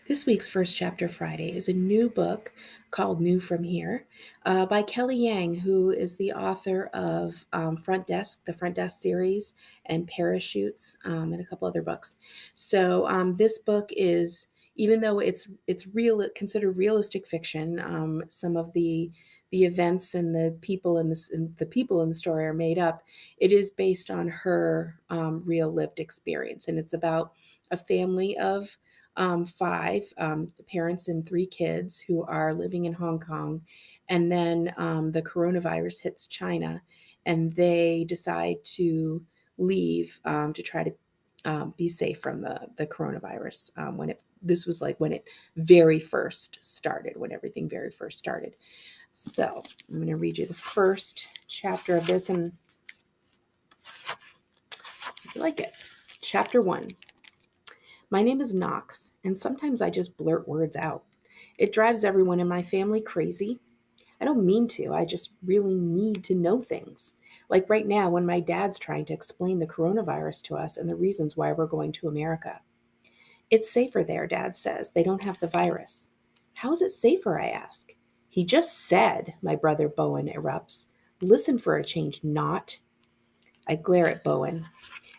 This week's First Chapter Friday is a new book called New From Here by Kelly Yang, who is the author of the Front Desk series, and Parachutes, and a couple other books. So this book is, even though it's considered realistic fiction, some of the events and the people in the story are made up. It is based on her real lived experience, and it's about a family of five parents and three kids who are living in Hong Kong. And then the coronavirus hits China, and they decide to leave to try to be safe from the coronavirus. This was like when it very first started, when everything very first started. So I'm going to read you the first chapter of this, and if you like it. Chapter 1. My name is Knox, and sometimes I just blurt words out. It drives everyone in my family crazy. I don't mean to, I just really need to know things. Like right now, when my dad's trying to explain the coronavirus to us and the reasons why we're going to America. It's safer there, Dad says. They don't have the virus. How is it safer, I ask. He just said, my brother Bowen erupts. Listen for a change, not. I glare at Bowen.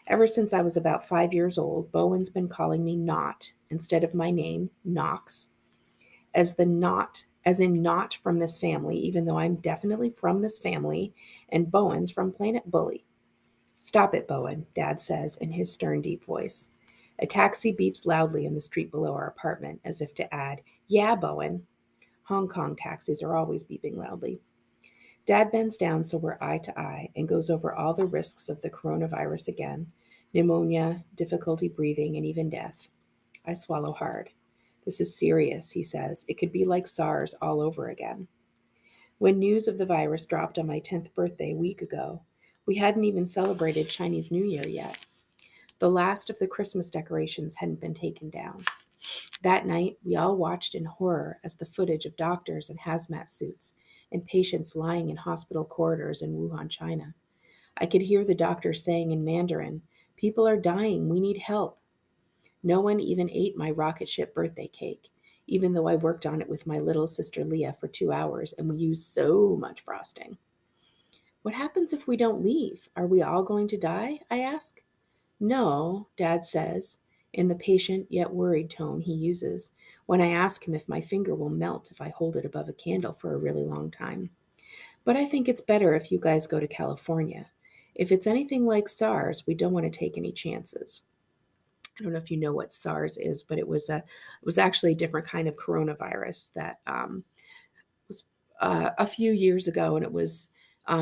Ever since I was about 5 years old, Bowen's been calling me Not instead of my name, Knox, as in not from this family, even though I'm definitely from this family, and Bowen's from Planet Bully. Stop it, Bowen, Dad says in his stern, deep voice. A taxi beeps loudly in the street below our apartment, as if to add, Yeah, Bowen. Hong Kong taxis are always beeping loudly. Dad bends down so we're eye to eye and goes over all the risks of the coronavirus again: pneumonia, difficulty breathing, and even death. I swallow hard. This is serious, he says. It could be like SARS all over again. When news of the virus dropped on my 10th birthday a week ago, we hadn't even celebrated Chinese New Year yet. The last of the Christmas decorations hadn't been taken down. That night, we all watched in horror as the footage of doctors in hazmat suits and patients lying in hospital corridors in Wuhan, China. I could hear the doctor saying in Mandarin, People are dying, we need help. No one even ate my rocket ship birthday cake, even though I worked on it with my little sister Leah for 2 hours and we used so much frosting. What happens if we don't leave? Are we all going to die? I ask. No, Dad says, in the patient yet worried tone he uses when I ask him if my finger will melt if I hold it above a candle for a really long time. But I think it's better if you guys go to California. If it's anything like SARS, we don't want to take any chances. I don't know if you know what SARS is, but it was actually a different kind of coronavirus that was a few years ago, and it was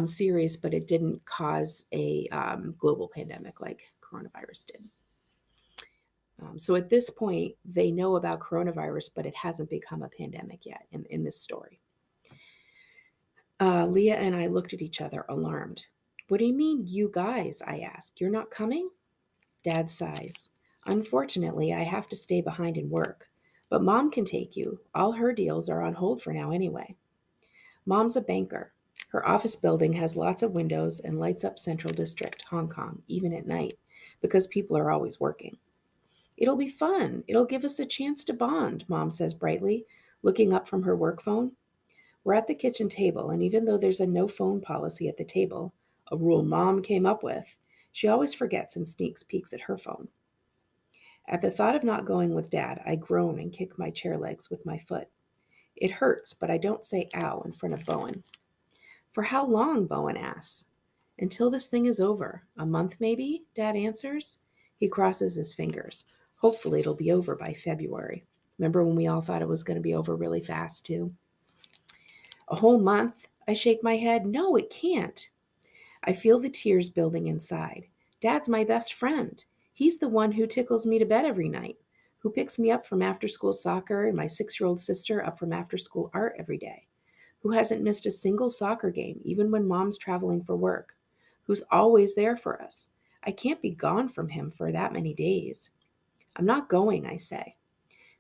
serious, but it didn't cause a global pandemic like coronavirus did. So at this point, they know about coronavirus, but it hasn't become a pandemic yet in this story. Leah and I looked at each other, alarmed. What do you mean, you guys? I asked. You're not coming? Dad sighs. Unfortunately, I have to stay behind and work. But Mom can take you. All her deals are on hold for now anyway. Mom's a banker. Her office building has lots of windows and lights up Central District, Hong Kong, even at night, because people are always working. It'll be fun. It'll give us a chance to bond, Mom says brightly, looking up from her work phone. We're at the kitchen table, and even though there's a no phone policy at the table, a rule Mom came up with, she always forgets and sneaks peeks at her phone. At the thought of not going with Dad, I groan and kick my chair legs with my foot. It hurts, but I don't say ow in front of Bowen. For how long? Bowen asks. Until this thing is over. A month maybe? Dad answers. He crosses his fingers. Hopefully it'll be over by February. Remember when we all thought it was going to be over really fast too? A whole month? I shake my head. No, it can't. I feel the tears building inside. Dad's my best friend. He's the one who tickles me to bed every night, who picks me up from after-school soccer and my 6-year-old sister up from after-school art every day, who hasn't missed a single soccer game, even when Mom's traveling for work, who's always there for us. I can't be gone from him for that many days. I'm not going, I say.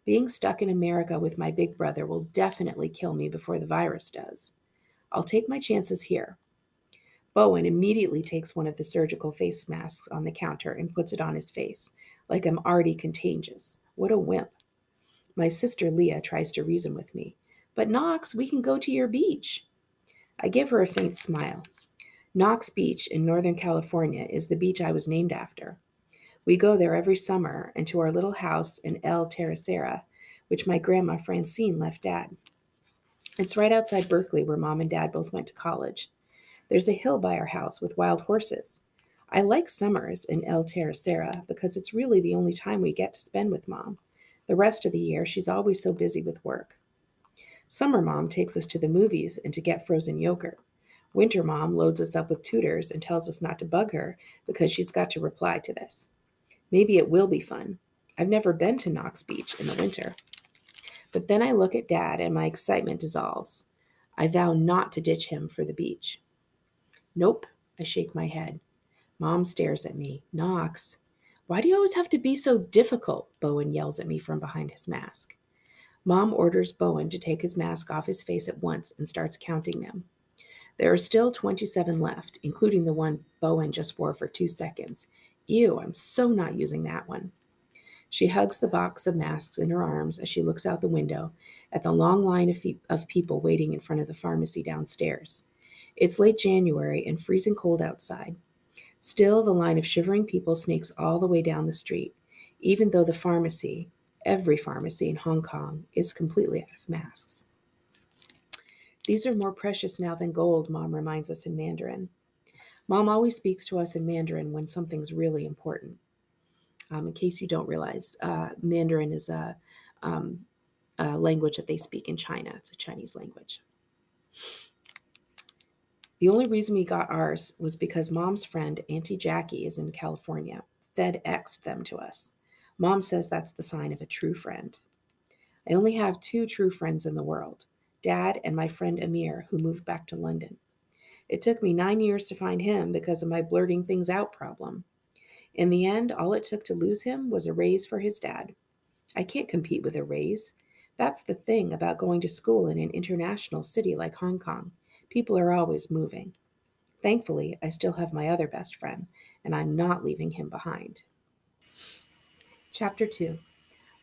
Being stuck in America with my big brother will definitely kill me before the virus does. I'll take my chances here. Bowen immediately takes one of the surgical face masks on the counter and puts it on his face, like I'm already contagious. What a wimp. My sister Leah tries to reason with me. But Knox, we can go to your beach. I give her a faint smile. Knox Beach in Northern California is the beach I was named after. We go there every summer and to our little house in El Tercera, which my grandma Francine left Dad. It's right outside Berkeley where Mom and Dad both went to college. There's a hill by our house with wild horses. I like summers in El Tercera because it's really the only time we get to spend with Mom. The rest of the year, she's always so busy with work. Summer Mom takes us to the movies and to get frozen yogurt. Winter Mom loads us up with tutors and tells us not to bug her because she's got to reply to this. Maybe it will be fun. I've never been to Knox Beach in the winter. But then I look at Dad and my excitement dissolves. I vow not to ditch him for the beach. Nope, I shake my head. Mom stares at me. Knox, why do you always have to be so difficult? Bowen yells at me from behind his mask. Mom orders Bowen to take his mask off his face at once and starts counting them. There are still 27 left, including the one Bowen just wore for 2 seconds. Ew, I'm so not using that one. She hugs the box of masks in her arms as she looks out the window at the long line of people waiting in front of the pharmacy downstairs. It's late January and freezing cold outside. Still, the line of shivering people snakes all the way down the street, even though every pharmacy in Hong Kong, is completely out of masks. These are more precious now than gold, Mom reminds us in Mandarin. Mom always speaks to us in Mandarin when something's really important. In case you don't realize, Mandarin is a language that they speak in China. It's a Chinese language. The only reason we got ours was because Mom's friend, Auntie Jackie, is in California. FedExed them to us. Mom says that's the sign of a true friend. I only have 2 true friends in the world, Dad and my friend Amir, who moved back to London. It took me 9 years to find him because of my blurting things out problem. In the end, all it took to lose him was a raise for his dad. I can't compete with a raise. That's the thing about going to school in an international city like Hong Kong. People are always moving. Thankfully, I still have my other best friend, and I'm not leaving him behind. Chapter 2.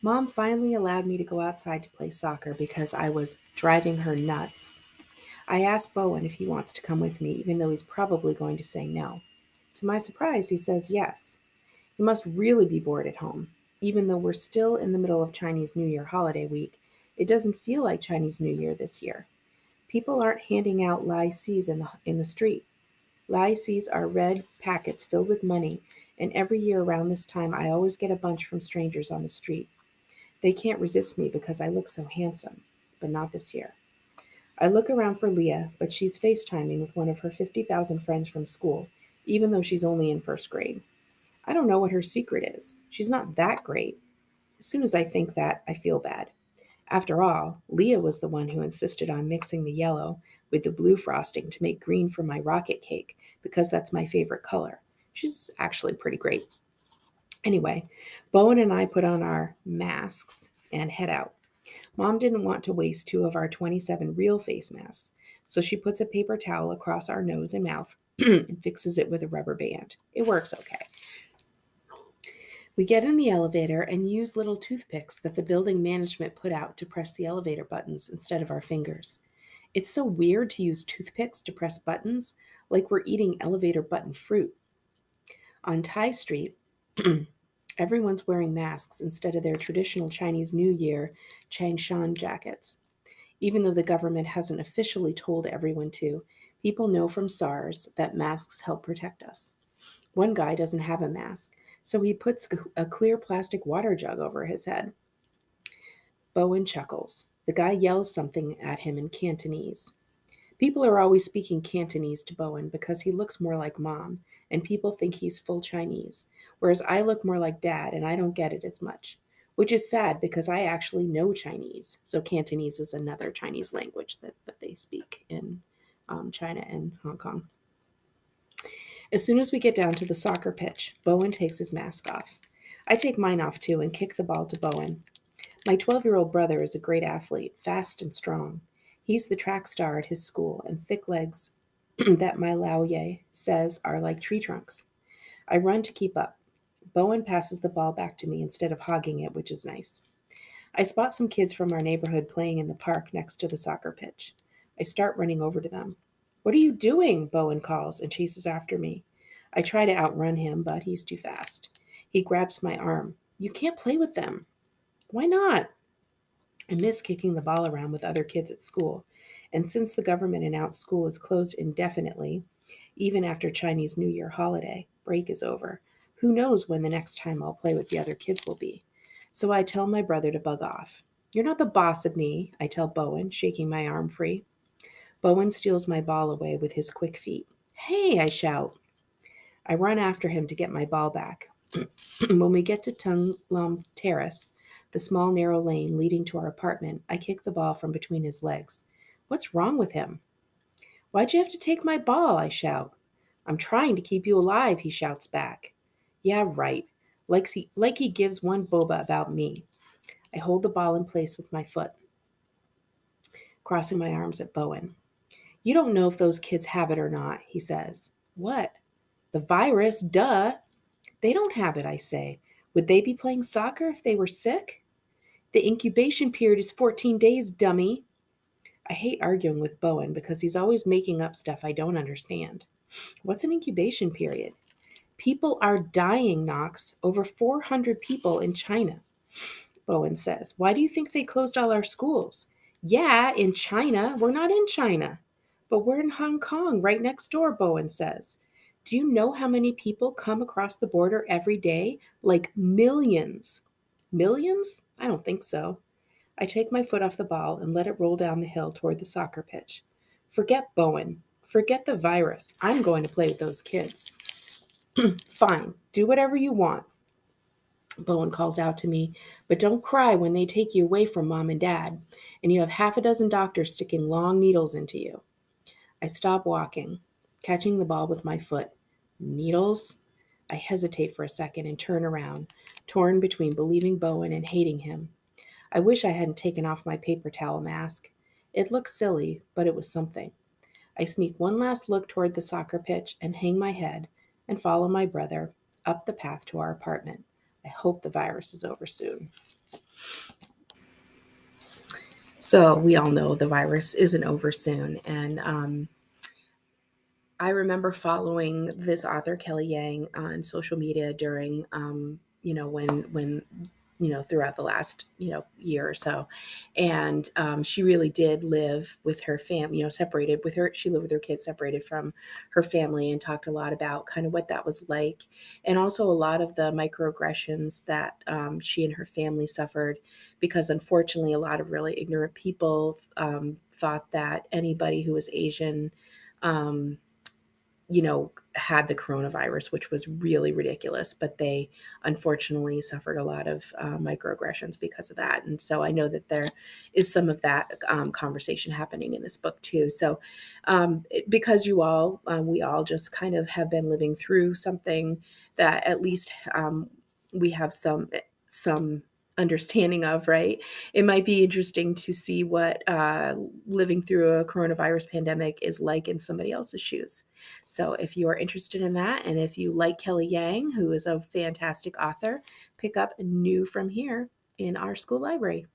Mom finally allowed me to go outside to play soccer because I was driving her nuts. I asked Bowen if he wants to come with me, even though he's probably going to say no. To my surprise, he says yes. He must really be bored at home. Even though we're still in the middle of Chinese New Year holiday week, it doesn't feel like Chinese New Year this year. People aren't handing out lai sis in the street. Lai sis are red packets filled with money, and every year around this time I always get a bunch from strangers on the street. They can't resist me because I look so handsome, but not this year. I look around for Leah, but she's FaceTiming with one of her 50,000 friends from school, even though she's only in first grade. I don't know what her secret is. She's not that great. As soon as I think that, I feel bad. After all, Leah was the one who insisted on mixing the yellow with the blue frosting to make green for my rocket cake because that's my favorite color. She's actually pretty great. Anyway, Bowen and I put on our masks and head out. Mom didn't want to waste 2 of our 27 real face masks, so she puts a paper towel across our nose and mouth and fixes it with a rubber band. It works okay. We get in the elevator and use little toothpicks that the building management put out to press the elevator buttons instead of our fingers. It's so weird to use toothpicks to press buttons, like we're eating elevator button fruit. On Tai Street, everyone's wearing masks instead of their traditional Chinese New Year Changshan jackets. Even though the government hasn't officially told everyone to, people know from SARS that masks help protect us. One guy doesn't have a mask, so he puts a clear plastic water jug over his head. Bowen chuckles. The guy yells something at him in Cantonese. People are always speaking Cantonese to Bowen because he looks more like Mom, and people think he's full Chinese, whereas I look more like Dad and I don't get it as much, which is sad because I actually know Chinese. So Cantonese is another Chinese language that they speak in China and Hong Kong. As soon as we get down to the soccer pitch, Bowen takes his mask off. I take mine off too and kick the ball to Bowen. My 12-year-old brother is a great athlete, fast and strong. He's the track star at his school, and thick legs that my Lao-Ye says are like tree trunks. I run to keep up. Bowen passes the ball back to me instead of hogging it, which is nice. I spot some kids from our neighborhood playing in the park next to the soccer pitch. I start running over to them. "What are you doing?" Bowen calls and chases after me. I try to outrun him, but he's too fast. He grabs my arm. "You can't play with them." "Why not?" I miss kicking the ball around with other kids at school. And since the government announced school is closed indefinitely, even after Chinese New Year holiday break is over, who knows when the next time I'll play with the other kids will be. So I tell my brother to bug off. "You're not the boss of me," I tell Bowen, shaking my arm free. Bowen steals my ball away with his quick feet. "Hey," I shout. I run after him to get my ball back. When we get to Tung Lam Terrace, the small narrow lane leading to our apartment, I kick the ball from between his legs. "What's wrong with him?" "Why'd you have to take my ball?" I shout. "I'm trying to keep you alive," he shouts back. "Yeah, right. Like he gives one boba about me." I hold the ball in place with my foot, crossing my arms at Bowen. "You don't know if those kids have it or not," he says. "What?" "The virus, duh." "They don't have it," I say. "Would they be playing soccer if they were sick?" "The incubation period is 14 days, dummy." I hate arguing with Bowen because he's always making up stuff I don't understand. What's an incubation period? "People are dying, Knox. Over 400 people in China," Bowen says. "Why do you think they closed all our schools?" "Yeah, in China. We're not in China." "But we're in Hong Kong, right next door," Bowen says. "Do you know how many people come across the border every day? Like millions." "Millions? I don't think so." I take my foot off the ball and let it roll down the hill toward the soccer pitch. Forget Bowen. Forget the virus. I'm going to play with those kids. "Fine. Do whatever you want," Bowen calls out to me, "but don't cry when they take you away from mom and dad, and you have half a dozen doctors sticking long needles into you." I stop walking, catching the ball with my foot. Needles? I hesitate for a second and turn around, torn between believing Bowen and hating him. I wish I hadn't taken off my paper towel mask. It looked silly, but it was something. I sneak one last look toward the soccer pitch and hang my head and follow my brother up the path to our apartment. I hope the virus is over soon. So we all know the virus isn't over soon. And I remember following this author, Kelly Yang, on social media during, when throughout the last, year or so. And she really did live with her family, separated with her. She lived with her kids separated from her family, and talked a lot about kind of what that was like. And also a lot of the microaggressions that she and her family suffered, because unfortunately, a lot of really ignorant people thought that anybody who was Asian, um, had the coronavirus, which was really ridiculous, but they unfortunately suffered a lot of microaggressions because of that. And so I know that there is some of that conversation happening in this book too. So because we all just kind of have been living through something that at least we have some understanding of, right? It might be interesting to see what living through a coronavirus pandemic is like in somebody else's shoes. So if you are interested in that, and if you like Kelly Yang, who is a fantastic author, pick up New From Here in our school library.